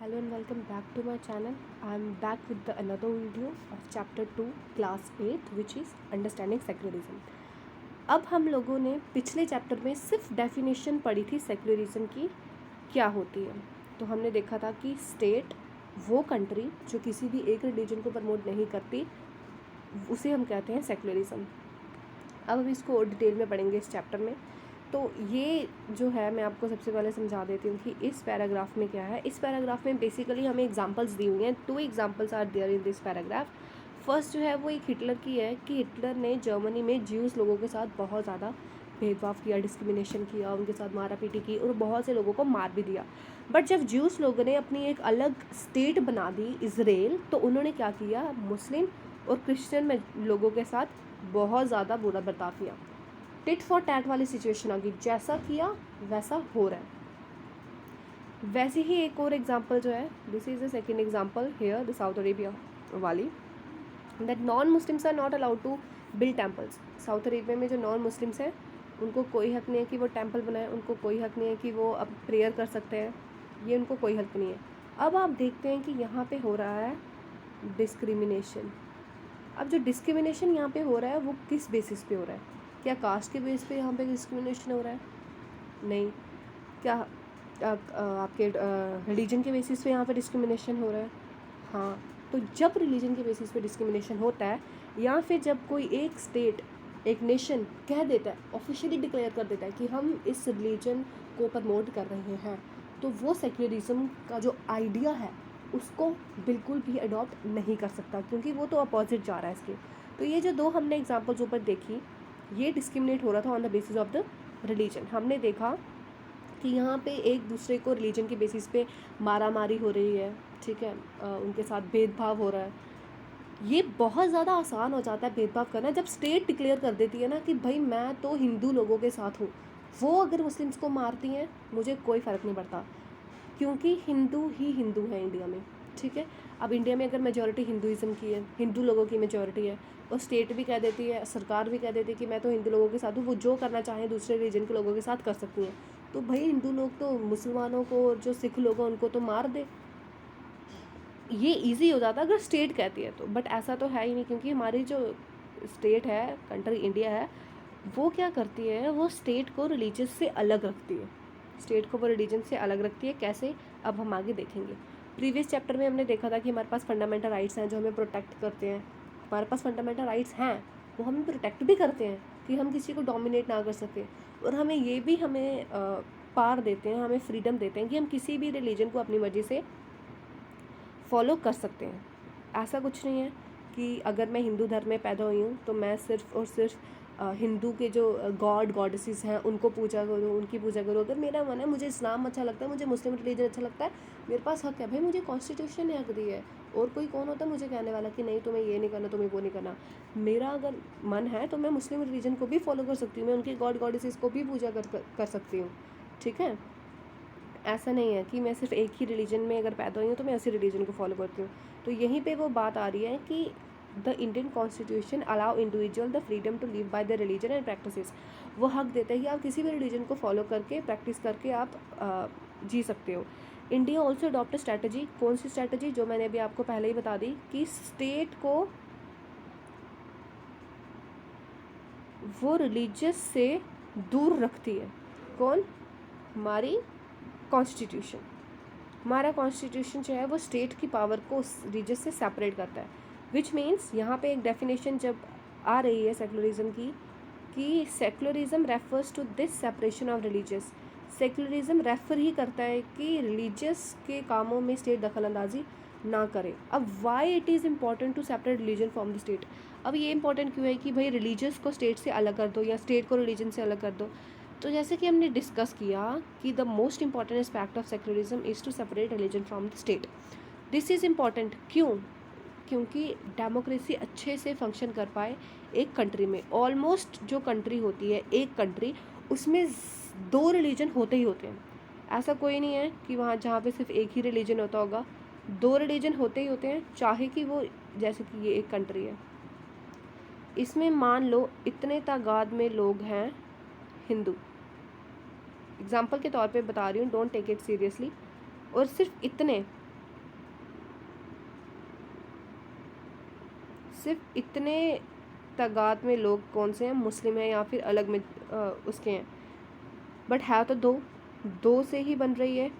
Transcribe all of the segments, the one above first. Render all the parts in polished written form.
Hello and welcome back to my channel. I'm back with another video of chapter 2 class 8 which is understanding secularism. अब हम लोगों ने पिछले chapter में सिर्फ डेफिनेशन पढ़ी थी सेक्युलरिज्म की क्या होती है। तो हमने देखा था कि स्टेट वो कंट्री जो किसी भी एक रिलीजन को प्रमोट नहीं करती उसे हम कहते हैं सेक्युलरिज्म। अब हम इसको और डिटेल में पढ़ेंगे इस चैप्टर में। तो ये जो है मैं आपको सबसे पहले समझा देती हूँ कि इस पैराग्राफ में क्या है। इस पैराग्राफ में बेसिकली हमें एग्जांपल्स दी हुई हैं। 2 examples are there in this paragraph. First जो है वो एक हिटलर की है कि हिटलर ने जर्मनी में ज्यूस लोगों के साथ बहुत ज़्यादा भेदभाव किया, डिस्क्रिमिनेशन किया, उनके साथ मारा पीटी की और बहुत से लोगों को मार भी दिया। बट जब ज्यूस लोगों ने अपनी एक अलग स्टेट बना दी इज़राइल, तो उन्होंने क्या किया, मुस्लिम और क्रिश्चियन में लोगों के साथ बहुत ज़्यादा बुरा बर्ताव किया। टिट फॉर टैट वाली सिचुएशन आ गई, जैसा किया वैसा हो रहा है। वैसे ही एक और एग्जांपल जो है, this is the second example here the Saudi Arabia वाली, that non Muslims are not allowed to build temples. Saudi Arabia में जो नॉन मुस्लिम्स हैं उनको कोई हक नहीं है कि वो टेम्पल बनाए, उनको कोई हक नहीं है कि वो अब प्रेयर कर सकते हैं, ये उनको कोई हक नहीं है। अब आप देखते हैं कि यहाँ पे हो रहा है डिस्क्रिमिनेशन। अब जो डिस्क्रिमिनेशन यहाँ पे हो रहा है वो किस बेसिस पे हो रहा है? क्या कास्ट के बेस पे यहाँ पे डिस्क्रिमिनेशन हो रहा है? नहीं। क्या आपके रिलीजन के बेसिस पे यहाँ पे डिस्क्रिमिनेशन हो रहा है? हाँ। तो जब रिलीजन के बेसिस पे डिस्क्रिमिनेशन होता है या फिर जब कोई एक स्टेट, एक नेशन कह देता है, ऑफिशियली डिक्लेयर कर देता है कि हम इस रिलीजन को प्रमोट कर रहे हैं, तो वो सेक्युलरिज्म का जो आइडिया है उसको बिल्कुल भी अडॉप्ट नहीं कर सकता, क्योंकि वो तो अपोजिट जा रहा है इसके। तो ये जो दो हमने एग्जांपल्स ऊपर देखी, ये डिस्क्रिमिनेट हो रहा था on the basis of the religion. हमने देखा कि यहाँ पे एक दूसरे को रिलीजन के बेसिस पे मारा मारी हो रही है, ठीक है, उनके साथ भेदभाव हो रहा है। ये बहुत ज़्यादा आसान हो जाता है भेदभाव करना जब स्टेट डिक्लेयर कर देती है ना कि भाई मैं तो हिंदू लोगों के साथ हूँ, वो अगर मुस्लिम्स को मारती हैं मुझे कोई फ़र्क नहीं पड़ता, क्योंकि हिंदू ही हिंदू है इंडिया में, ठीक है। अब इंडिया में अगर मेजॉरिटी हिंदुज़म की है, हिंदू लोगों की मेजॉरिटी है, और स्टेट भी कह देती है, सरकार भी कह देती है कि मैं तो हिंदू लोगों के साथ हूँ, वो जो करना चाहें दूसरे रीजन के लोगों के साथ कर सकती हैं, तो भाई हिंदू लोग तो मुसलमानों को और जो सिख लोग हैं उनको तो मार दे। ये इजी हो जाता अगर स्टेट कहती है तो, बट ऐसा तो है ही नहीं, क्योंकि हमारी जो स्टेट है, कंट्री इंडिया है, वो क्या करती है, वो स्टेट को रिलीजियस से अलग रखती है। स्टेट को वो रिलीजन से अलग रखती है। कैसे, अब हम आगे देखेंगे। प्रीवियस चैप्टर में हमने देखा था कि हमारे पास फंडामेंटल राइट्स हैं जो हमें प्रोटेक्ट करते हैं। हमारे पास फंडामेंटल राइट्स हैं, वो हमें प्रोटेक्ट भी करते हैं कि हम किसी को डोमिनेट ना कर सकें, और हमें ये भी हमें पार देते हैं, हमें फ्रीडम देते हैं कि हम किसी भी रिलीजन को अपनी मर्जी से फॉलो कर सकते हैं। ऐसा कुछ नहीं है कि अगर मैं हिंदू धर्म में पैदा हुई हूँ तो मैं सिर्फ़ और सिर्फ हिंदू के जो गॉड गॉडेसेस हैं उनको पूजा करूँ, उनकी पूजा करूँ। अगर मेरा मन है, मुझे इस्लाम अच्छा लगता है, मुझे मुस्लिम रिलीजन अच्छा लगता है, मेरे पास हक है। भाई मुझे कॉन्स्टिट्यूशन ने हक दी है, और कोई कौन होता है मुझे कहने वाला कि नहीं तुम्हें ये नहीं करना, तुम्हें वो नहीं करना। मेरा अगर मन है तो मैं मुस्लिम रिलीजन को भी फॉलो कर सकती हूँ, मैं उनके गॉड गॉडेसेस को भी पूजा कर सकती हूँ, ठीक है। ऐसा नहीं है कि मैं सिर्फ एक ही रिलीजन में अगर पैदा हुई हूँ तो मैं उसी रिलीजन को फॉलो करती हूँ। तो यहीं पे वो बात आ रही है कि the Indian constitution allow individual the freedom to live by the religion and practices. वो हक देता है कि आप किसी भी रिलीजन को फॉलो करके, प्रैक्टिस करके आप जी सकते हो। India also adopt strategy. कौन सी स्ट्रैटेजी? जो मैंने अभी आपको पहले ही बता दी कि स्टेट को वो रिलीजियस से दूर रखती है। कौन? हमारी कॉन्स्टिट्यूशन। हमारा कॉन्स्टिट्यूशन जो है वो स्टेट की पावर को रिलीजियस से सेपरेट करता है। विच मीन्स यहाँ पे एक डेफिनेशन जब आ रही है सेकुलरिज्म की, कि secularism refers to this separation of religious. Secularism refer ही करता है कि रिलीजियस के कामों में स्टेट दखल अंदाजी ना करे। अब why it is important to separate religion from the state. अब ये इंपॉर्टेंट क्यों है कि भाई रिलीजियस को स्टेट से अलग कर दो या स्टेट को रिलीजन से अलग कर दो? तो जैसे कि हमने डिस्कस किया कि the most important aspect of secularism is to separate religion from the state. This is important क्यों? क्योंकि डेमोक्रेसी अच्छे से फंक्शन कर पाए एक कंट्री में। ऑलमोस्ट जो कंट्री होती है, एक कंट्री, उसमें 2 रिलीजन होते ही होते हैं। ऐसा कोई नहीं है कि वहाँ जहाँ पे सिर्फ एक ही रिलीजन होता होगा, 2 रिलीजन होते ही होते हैं, चाहे कि वो, जैसे कि ये एक कंट्री है, इसमें मान लो इतने तादाद में लोग हैं हिंदू, एग्जाम्पल के तौर पे बता रही हूँ, डोंट टेक इट सीरियसली, और सिर्फ इतने सिर्फ इतने तादाद में लोग कौन से हैं, मुस्लिम हैं या फिर अलग में उसके हैं, बट है तो दो से ही बन रही है,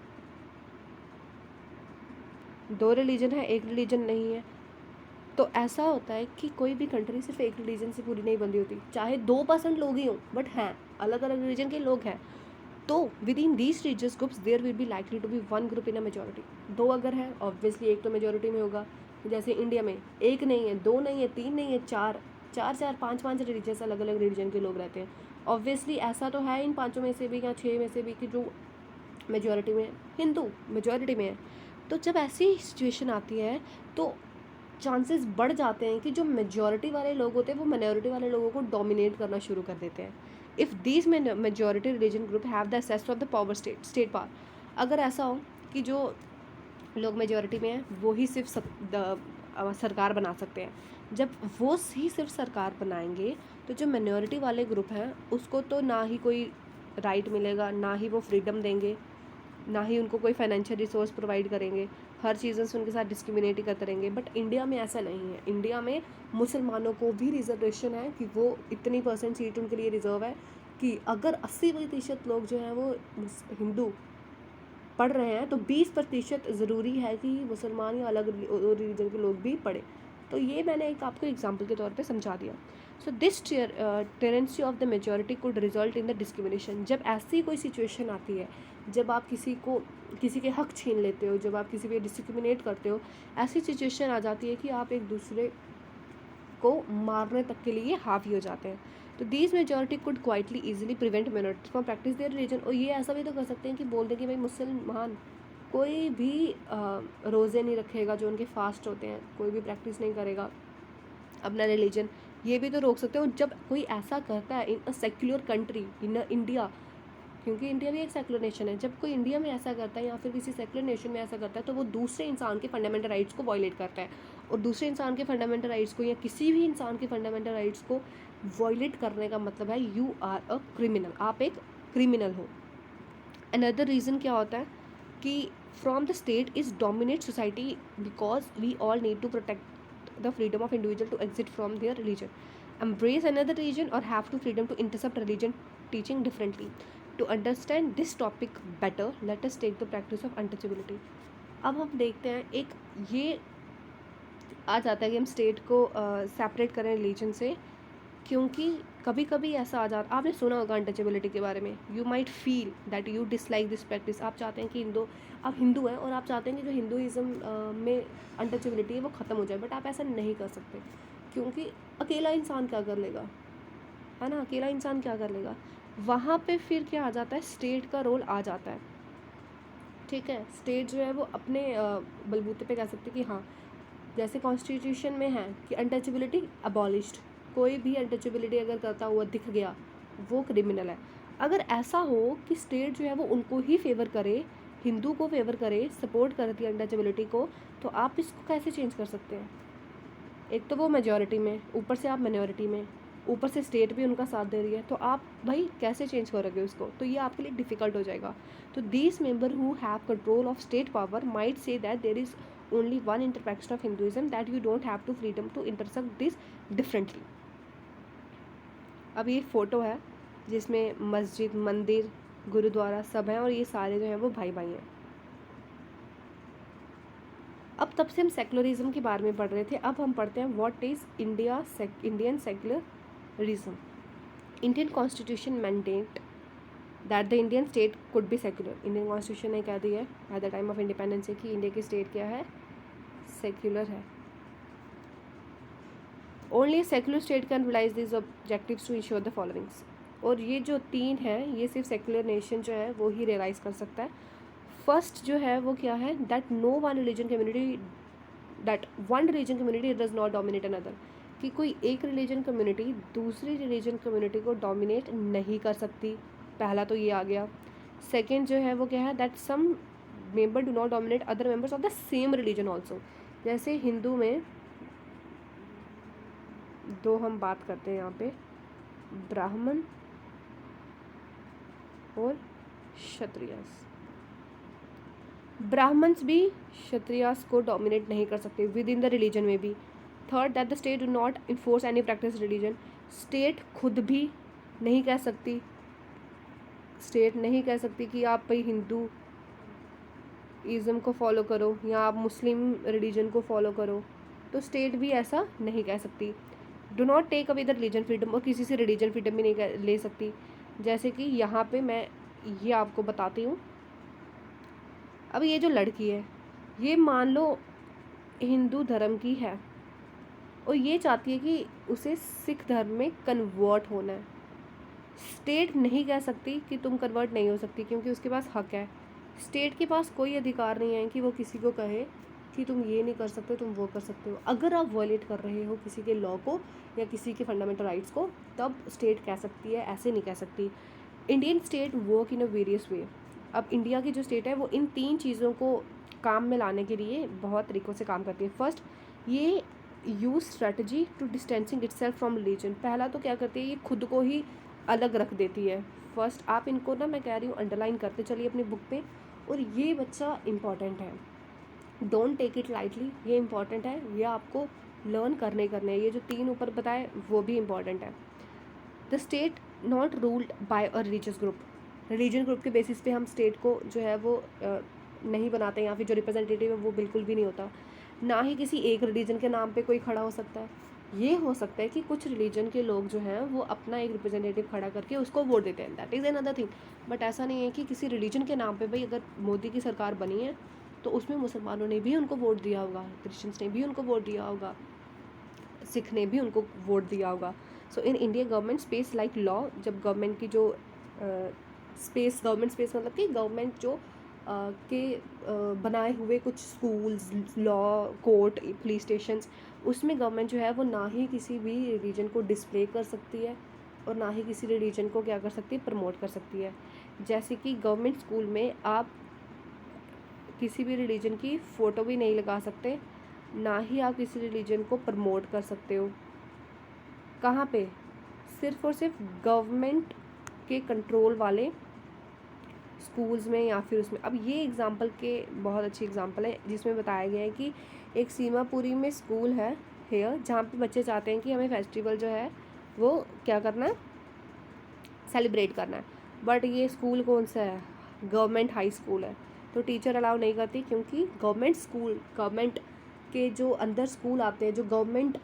2 रिलीजन है, 1 रिलीजन नहीं है। तो ऐसा होता है कि कोई भी कंट्री सिर्फ एक रिलीजन से पूरी नहीं बन रही होती, चाहे 2% लोग ही हों, बट हैं अलग अलग रिलीजन के लोग हैं। तो within these religious groups there will be likely to be one group in a majority. 2 अगर है ऑब्वियसली एक तो मेजोरिटी में होगा। जैसे इंडिया में 1 नहीं है, 2 नहीं है, 3 नहीं है, 4 4 5 रिलीजियस अलग अलग रिलीजन के लोग रहते हैं। ऑब्वियसली ऐसा तो है इन 5 में से भी या 6 में से भी कि जो मेजोरिटी में हिंदू मेजोरिटी में है। तो जब ऐसी सिचुएशन आती है तो चांसेस बढ़ जाते हैं कि जो मेजॉरिटी वाले लोग होते हैं वो माइनॉरिटी वाले लोगों को डोमिनेट करना शुरू कर देते हैं। If these majority religion group have the access of the power state power, अगर ऐसा हो कि जो लोग मेजॉरिटी में हैं वो ही सिर्फ सरकार बना सकते हैं, जब वो ही सिर्फ सरकार बनाएंगे तो जो माइनॉरिटी वाले ग्रुप हैं उसको तो ना ही कोई राइट मिलेगा, ना ही वो फ्रीडम देंगे, ना ही उनको कोई फाइनेंशियल रिसोर्स प्रोवाइड करेंगे, हर चीज़ों से उनके साथ डिस्क्रिमिनेट ही करते रहेंगे। बट इंडिया में ऐसा नहीं है। इंडिया में मुसलमानों को भी रिजर्वेशन है कि वो इतनी % सीट उनके लिए रिजर्व है कि अगर 80% लोग जो हैं वो हिंदू पढ़ रहे हैं तो 20% ज़रूरी है कि मुसलमान या अलग रिलीजन के लोग भी पढ़े। तो ये मैंने एक आपको एग्जाम्पल के तौर पे समझा दिया। So this tendency of the majority could result in the discrimination. जब ऐसी कोई सिचुएशन आती है, जब आप किसी के हक छीन लेते हो, जब आप किसी पे डिस्क्रिमिनेट करते हो, ऐसी सिचुएशन आ जाती है कि आप एक दूसरे को मारने तक के लिए हावी हो जाते हैं। तो these majority could quietly easily prevent minority from practice their religion. और ये ऐसा भी तो कर सकते हैं कि बोल दें कि भाई मुसलमान कोई भी रोज़े नहीं रखेगा, जो उनके फास्ट होते हैं, कोई भी प्रैक्टिस नहीं करेगा अपना रिलीजन, ये भी तो रोक सकते हो। जब कोई ऐसा करता है in a secular country, in India, क्योंकि इंडिया भी एक सेकुलर नेशन है, जब कोई इंडिया में ऐसा करता है या फिर किसी सेकुलर नेशन में ऐसा करता है तो वो दूसरे इंसान के फंडामेंटल राइट्स को वायलेट करता है। और दूसरे इंसान के फंडामेंटल राइट्स को या किसी भी इंसान के फंडामेंटल राइट्स को वायलेट करने का मतलब है यू आर अ क्रिमिनल, आप एक क्रिमिनल हो। अनदर रीज़न क्या होता है कि from the state is dominate society because we all need to protect the freedom of individual to exit from their religion, embrace another religion or have to freedom to intercept religion teaching differently. To understand this topic better, let us take the practice of untouchability. अब हम देखते हैं एक ये आ जाता है कि हम स्टेट को सेपरेट करें रिलीजन से, क्योंकि कभी कभी ऐसा आ जाता, आपने सुना होगा अनटचेबिलिटी के बारे में। You might feel that you dislike this practice. आप चाहते हैं कि आप हिंदू हैं और आप चाहते हैं कि जो हिंदुज़म में अनटचेबिलिटी है वो ख़त्म हो जाए, बट आप ऐसा नहीं कर सकते क्योंकि अकेला इंसान क्या कर लेगा, है ना, अकेला इंसान क्या कर लेगा। वहाँ पे फिर क्या आ जाता है, स्टेट का रोल आ जाता है। ठीक है, स्टेट जो है वो अपने बलबूते पे कह सकते कि हाँ, जैसे कॉन्स्टिट्यूशन में है कि अनटचेबिलिटी अबॉलिश्ड, कोई भी अनटचेबिलिटी अगर करता हुआ दिख गया वो क्रिमिनल है। अगर ऐसा हो कि स्टेट जो है वो उनको ही फेवर करे, हिंदू को फेवर करे, सपोर्ट करती है अनटचेबिलिटी को, तो आप इसको कैसे चेंज कर सकते हैं। एक तो वो मेजॉरिटी में, ऊपर से आप माइनॉरिटी में, ऊपर से स्टेट भी उनका साथ दे रही है, तो आप भाई कैसे चेंज करोगे उसको, तो ये आपके लिए डिफ़िकल्ट हो जाएगा। तो these member who have control of state power might say that there is only one interpretation of Hinduism, that you don't have to freedom to intercept this differently. अब ये फ़ोटो है जिसमें मस्जिद, मंदिर, गुरुद्वारा सब हैं और ये सारे जो हैं वो भाई भाई हैं। अब तब से हम सेकुलरिज्म के बारे में पढ़ रहे थे, अब हम पढ़ते हैं what is Indian secularism. Indian constitution mandate that the Indian state could be secular. Indian constitution ने कह दिया है at the time of independence कि इंडिया की स्टेट क्या है, सेक्युलर है। Only secular state can realise this objectives to ensure the followings. और ये जो 3 हैं ये सिर्फ सेकुलर नेशन जो है वो ही रियलाइज़ कर सकता है। फर्स्ट जो है वो क्या है, that no one religion community, that one religion community does not dominate another, कि कोई एक रिलीजन कम्युनिटी दूसरी रिलीजन कम्युनिटी को डोमिनेट नहीं कर सकती। पहला तो ये आ गया। सेकेंड जो है वो क्या है, that some member do not dominate other members of the same religion also. जैसे हिंदू में 2 हम बात करते हैं यहाँ पे, ब्राह्मण और क्षत्रियस। ब्राह्मण्स भी क्षत्रियास को डोमिनेट नहीं कर सकते विद इन द रिलीजन में भी। Third, that the state do not enforce any practice religion. State खुद भी नहीं कह सकती, स्टेट नहीं कह सकती कि आप भाई हिंदू इज़म को फॉलो करो या आप मुस्लिम रिलीजन को फॉलो करो, तो स्टेट भी ऐसा नहीं कह सकती। Do not take away the religion freedom, और किसी से रिलीजन फ्रीडम भी नहीं ले सकती। जैसे कि यहाँ पे मैं ये आपको बताती हूँ। अब ये जो लड़की है, ये मान लो हिंदू धर्म की है और ये चाहती है कि उसे सिख धर्म में कन्वर्ट होना है। स्टेट नहीं कह सकती कि तुम कन्वर्ट नहीं हो सकती, क्योंकि उसके पास हक है। स्टेट के पास कोई अधिकार नहीं है कि वो किसी को कहे कि तुम ये नहीं कर सकते, तुम वो कर सकते हो। अगर आप वायलेट कर रहे हो किसी के लॉ को या किसी के फंडामेंटल राइट्स को, तब स्टेट कह सकती है, ऐसे नहीं कह सकती। Indian state work in a various वे। अब इंडिया की जो स्टेट है वो इन 3 चीज़ों को काम में लाने के लिए बहुत तरीक़ों से काम करती है। फर्स्ट, ये use strategy to distancing itself from religion. पहला तो क्या करती है, ये खुद को ही अलग रख देती है। फर्स्ट, आप इनको ना, मैं कह रही हूँ, अंडरलाइन करते चलिए अपनी बुक पे। और ये बच्चा इम्पॉर्टेंट है, डोंट टेक इट लाइटली, ये इंपॉर्टेंट है, ये आपको लर्न करने हैं। ये जो 3 ऊपर बताए वो भी इम्पॉर्टेंट है। The state not ruled by a religious group. Religion group के बेसिस पे हम स्टेट को जो है वो नहीं बनाते, या फिर जो रिप्रेजेंटेटिव है वो बिल्कुल भी नहीं होता। ना ही किसी एक रिलीजन के नाम पे कोई खड़ा हो सकता है। ये हो सकता है कि कुछ रिलीजन के लोग जो हैं वो अपना एक रिप्रेजेंटेटिव खड़ा करके उसको वोट देते हैं, that is another thing. But ऐसा नहीं है कि किसी रिलीजन के नाम पे, भाई अगर मोदी की सरकार बनी है तो उसमें मुसलमानों ने भी उनको वोट दिया होगा, क्रिश्चियंस ने भी उनको वोट दिया होगा, सिख ने भी उनको वोट दिया होगा। So in India government space like law, जब गवर्नमेंट की जो स्पेस, गवर्नमेंट स्पेस मतलब कि गवर्नमेंट जो के बनाए हुए कुछ schools, law, court, police stations, उसमें गवर्नमेंट जो है वो ना ही किसी भी रिलीजन को डिस्प्ले कर सकती है और ना ही किसी रिलीजन को क्या कर सकती है, प्रमोट कर सकती है। जैसे कि गवर्नमेंट स्कूल में आप किसी भी रिलीजन की फ़ोटो भी नहीं लगा सकते, ना ही आप किसी रिलीजन को प्रमोट कर सकते हो। कहाँ पे? सिर्फ़ और सिर्फ गवर्नमेंट के कंट्रोल वाले स्कूल्स में या फिर उसमें। अब ये एग्ज़ाम्पल के बहुत अच्छी एग्ज़ाम्पल है जिसमें बताया गया है कि एक सीमापुरी में स्कूल है हेयर, जहाँ पे बच्चे चाहते हैं कि हमें फेस्टिवल जो है वो क्या करना है, सेलिब्रेट करना है। बट ये स्कूल कौन सा है? गवर्नमेंट हाई स्कूल है। तो टीचर अलाउ नहीं करती, क्योंकि गवर्नमेंट स्कूल, गवर्नमेंट के जो अंदर स्कूल आते हैं, जो गवर्नमेंट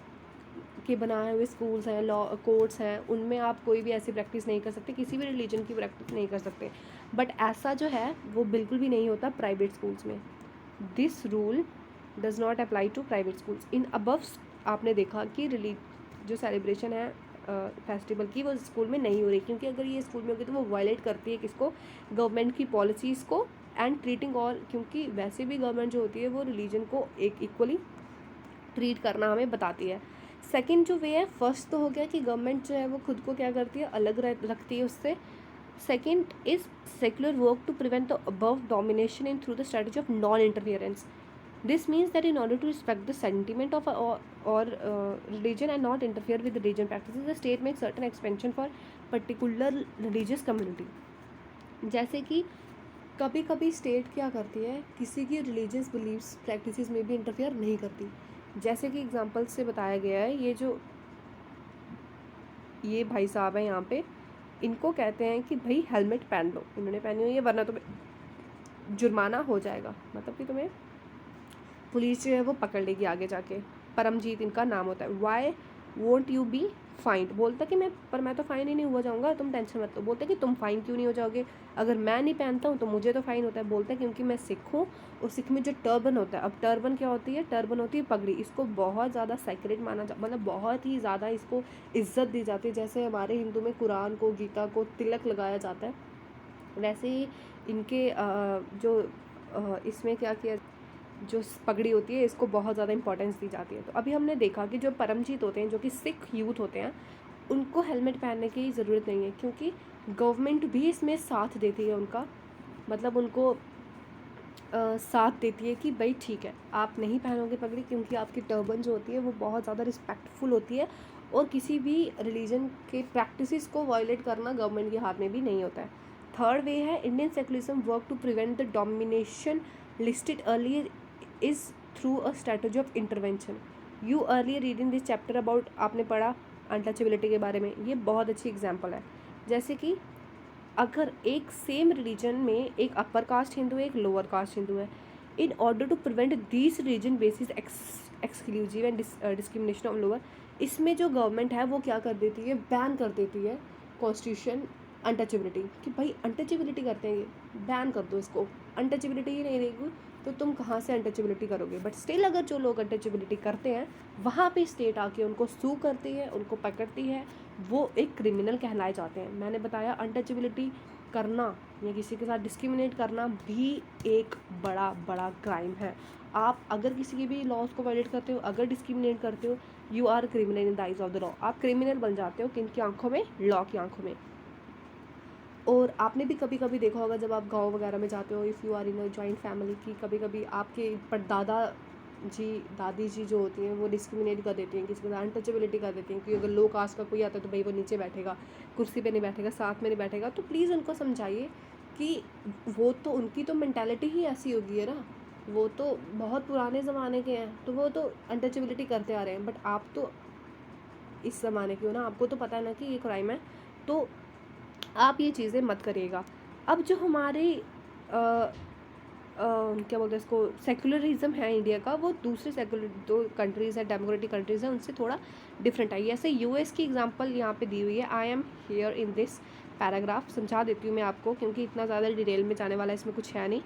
के बनाए हुए स्कूल्स हैं, लॉ कोर्ट्स हैं, उनमें आप कोई भी ऐसी प्रैक्टिस नहीं कर सकते, किसी भी रिलीजन की प्रैक्टिस नहीं कर सकते। बट ऐसा जो है वो बिल्कुल भी नहीं होता प्राइवेट स्कूल्स में। This rule does not apply to private schools. In above आपने देखा कि जो सेलिब्रेशन है फेस्टिवल की, वो स्कूल में नहीं हो रही, क्योंकि अगर ये स्कूल में होगी तो वो वायलेट करती है किसको? गवर्नमेंट की पॉलिसीज़ को एंड ट्रीटिंग ऑल, क्योंकि वैसे भी गवर्नमेंट जो होती है वो रिलीजन को एक इक्वली ट्रीट करना हमें बताती है। सेकंड जो वे है, फर्स्ट तो हो गया कि गवर्नमेंट जो है वो खुद को क्या करती है, अलग रखती है उससे। Second is secular work to prevent the above domination in through the strategy of non interference. This means that in order to respect the sentiment of religion and not interfere with religion practices, the state makes certain expansion for particular religious community. जैसे कि कभी कभी state क्या करती है, किसी की religious beliefs practices में भी इंटरफेयर नहीं करती। जैसे कि एग्जांपल से बताया गया है, ये भाई साहब हैं यहाँ पे, इनको कहते हैं कि भाई हेलमेट पहन लो, इन्होंने पहनी हुई है, वरना तुम्हें जुर्माना हो जाएगा, मतलब कि तुम्हें पुलिस जो है वो पकड़ लेगी आगे जाके। परमजीत इनका नाम होता है। Why won't you be find? बोलता कि मैं तो फ़ाइन ही नहीं हुआ जाऊँगा, तुम टेंशन मत लो। बोलते कि तुम फ़ाइन क्यों नहीं हो जाओगे? अगर मैं नहीं पहनता हूँ तो मुझे तो फ़ाइन होता है। बोलते हैं क्योंकि मैं सिख हूँ, और सिख में जो टर्बन होता है, अब टर्बन क्या होती है? टर्बन होती है पगड़ी। इसको बहुत ज़्यादा सेक्रेट माना मतलब बहुत ही ज़्यादा इसको इज्जत दी जाती है। जैसे हमारे हिंदू में कुरान को, गीता को तिलक लगाया जाता है, वैसे ही इनके इसमें क्या किया, जो पगड़ी होती है, इसको बहुत ज़्यादा इंपॉर्टेंस दी जाती है। तो अभी हमने देखा कि जो परमजीत होते हैं, जो कि सिख यूथ होते हैं, उनको हेलमेट पहनने की ज़रूरत नहीं है, क्योंकि गवर्नमेंट भी इसमें साथ देती है उनका, मतलब उनको साथ देती है कि भाई ठीक है, आप नहीं पहनोगे पगड़ी, क्योंकि आपकी टर्बन जो होती है वो बहुत ज़्यादा रिस्पेक्टफुल होती है, और किसी भी रिलीजन के प्रैक्टिसेस को वायलेट करना गवर्नमेंट के हाथ में भी नहीं होता है। थर्ड वे है, Indian secularism work to prevent the domination listed earlier is through a strategy of intervention. You earlier reading this chapter about, आपने पढ़ा अनटचेबिलिटी के बारे में, ये बहुत अच्छी एग्जाम्पल है। जैसे कि अगर एक सेम रिलीजन में एक अपर कास्ट हिंदू है, एक लोअर कास्ट हिंदू है, in order to prevent this religion basis exclusive and discrimination of lower, इसमें जो गवर्नमेंट है वो क्या कर देती है, बैन कर देती है कॉन्स्टिट्यूशन अनटचेबिलिटी, कि भाई अनटचेबिलिटी करते हैं ये, बैन कर दो इसको, अनटचेबिलिटी ही नहीं रहेगी तो तुम कहाँ से अनटचेबिलिटी करोगे। बट स्टिल अगर जो लोग अनटचेबिलिटी करते हैं वहाँ पे स्टेट आके उनको सू करती है, उनको पकड़ती है, वो एक क्रिमिनल कहलाए जाते हैं। मैंने बताया अनटचेबिलिटी करना या किसी के साथ डिस्क्रिमिनेट करना भी एक बड़ा बड़ा क्राइम है। आप अगर किसी की भी लॉज को वायलेट करते हो, अगर डिस्क्रिमिनेट करते हो, you are criminal in the eyes of the law, आप क्रिमिनल बन जाते हो, किन की आंखों में, लॉ की आंखों में। और आपने भी कभी कभी देखा होगा जब आप गांव वगैरह में जाते हो, if you are in a joint family, की कभी कभी आपके परदादा जी दादी जी जो होती हैं वो डिस्क्रिमिनेट कर देती हैं, किसी के साथ अनटचेबिलिटी कर देती हैं कि अगर लो कास्ट का कोई आता है तो भाई वो नीचे बैठेगा, कुर्सी पे नहीं बैठेगा, साथ में नहीं बैठेगा। तो प्लीज़ उनको समझाइए कि वो तो उनकी तो मैंटेलिटी ही ऐसी होगी है ना, वो तो बहुत पुराने ज़माने के हैं, तो वो तो अनटचेबिलिटी करते आ रहे हैं। बट आप तो इस ज़माने के हो ना, आपको तो पता है ना कि ये क्राइम है, तो आप ये चीज़ें मत करिएगा। अब जो हमारे क्या बोलते हैं इसको, सेकुलरिज्म है इंडिया का, वो दूसरे सेकुलर जो कंट्रीज़ है, डेमोक्रेटिक कंट्रीज़ है, उनसे थोड़ा डिफरेंट है। जैसे यूएस की एग्जांपल यहाँ पे दी हुई है, I am here in this paragraph, समझा देती हूँ मैं आपको क्योंकि इतना ज़्यादा डिटेल में जाने वाला इसमें कुछ है नहीं।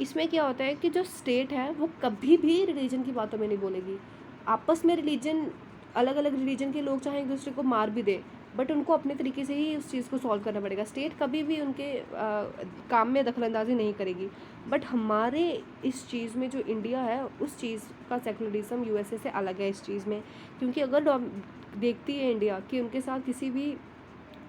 इसमें क्या होता है कि जो स्टेट है वो कभी भी रिलीजन की बातों में नहीं बोलेगी। आपस में रिलीजन, अलग अलग रिलीजन के लोग चाहे एक दूसरे को मार भी दे, बट उनको अपने तरीके से ही उस चीज़ को सॉल्व करना पड़ेगा। स्टेट कभी भी उनके काम में दखलंदाजी नहीं करेगी। बट हमारे इस चीज़ में जो इंडिया है, उस चीज़ का सेकुलरिज्म यूएसए से अलग है इस चीज़ में, क्योंकि अगर देखती है इंडिया कि उनके साथ किसी भी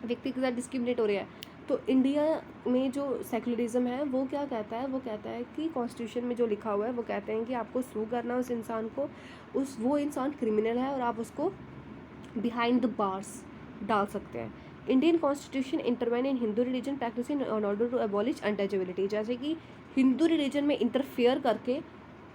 व्यक्ति के साथ डिस्क्रिमिनेट हो रहा है, तो इंडिया में जो सेकुलरिज्म है वो क्या कहता है, वो कहता है कि कॉन्स्टिट्यूशन में जो लिखा हुआ है वो कहते हैं कि आपको सू करना उस इंसान को, वो इंसान क्रिमिनल है और आप उसको बिहाइंड द बार्स डाल सकते हैं। Indian constitution intervene in Hindu religion practice in order to abolish untouchability, जैसे कि हिंदू रिलीजन में इंटरफेयर करके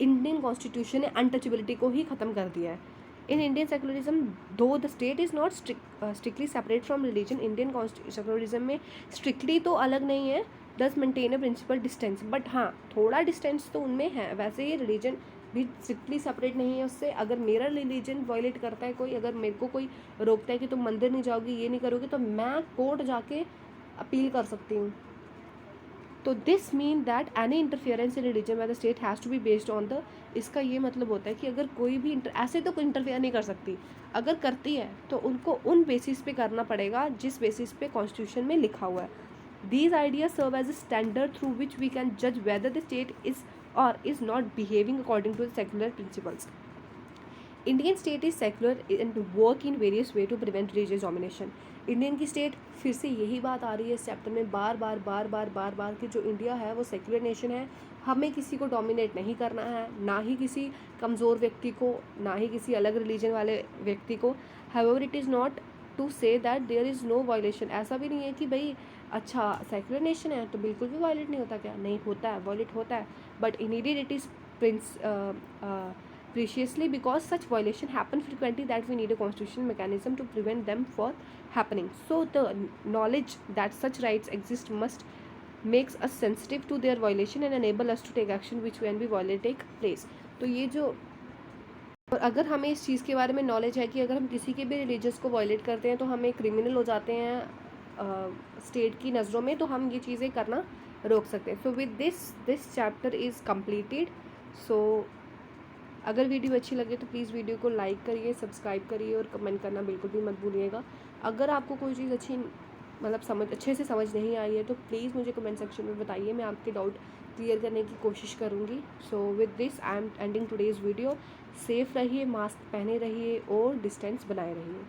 इंडियन कॉन्स्टिट्यूशन ने अनटचेबिलिटी को ही ख़त्म कर दिया है। In Indian secularism though the state is not strictly separate from religion, Indian secularism में स्ट्रिक्टली तो अलग नहीं है, does maintain a principle distance, but हाँ थोड़ा डिस्टेंस तो उनमें है। वैसे ही रिलीजन भी स्ट्रिक्टली सेपरेट नहीं है उससे। अगर मेरा रिलीजन वायलेट करता है कोई, अगर मेरे को कोई रोकता है कि तुम मंदिर नहीं जाओगी, ये नहीं करोगे, तो मैं कोर्ट जाके अपील कर सकती हूँ। तो this mean that any interference in religion by the state has to be based on the, इसका ये मतलब होता है कि अगर कोई भी ऐसे तो कोई इंटरफेयर नहीं कर सकती, अगर करती है तो उनको उन बेसिस पे करना पड़ेगा जिस बेसिस पे कॉन्स्टिट्यूशन में लिखा हुआ है। These ideas serve as a standard through which we can judge whether the state is or is not behaving according to the secular principles. Indian state is secular and work in various way to prevent religious domination. Indian की state, फिर से यही बात आ रही है इस chapter में बार बार कि जो इंडिया है वो सेक्युलर नेशन है, हमें किसी को डोमिनेट नहीं करना है, ना ही किसी कमज़ोर व्यक्ति को, ना ही किसी अलग रिलीजन वाले व्यक्ति को। However it is not to say that there is no violation, ऐसा भी नहीं है कि भाई अच्छा सेक्युलर नेशन है तो बिल्कुल भी वायलेट नहीं होता, क्या नहीं होता है, वायलेट होता है, but immediate it is preciously because such violation happen frequently that we need a constitutional mechanism to prevent them from happening. So the knowledge that such rights exist must makes us sensitive to their violation and enable us to take action which when we violate take place. तो ये जो, और अगर हमें इस चीज़ के बारे में नॉलेज है कि अगर हम किसी के भी रिलीजियस को वायलेट करते हैं तो हमें क्रिमिनल हो जाते हैं स्टेट की नज़रों में, तो हम ये चीज़ें करना रोक सकते हैं। So with this chapter is completed. So अगर वीडियो अच्छी लगे तो प्लीज़ वीडियो को लाइक करिए, सब्सक्राइब करिए और कमेंट करना बिल्कुल भी मत भूलिएगा। अगर आपको कोई चीज़ अच्छे से समझ नहीं आई है तो प्लीज़ मुझे कमेंट सेक्शन में बताइए, मैं आपके डाउट क्लियर करने की कोशिश करूँगी। सो with this I am ending today's video. Safe रहिए, मास्क पहने रहिए और डिस्टेंस बनाए रहिए।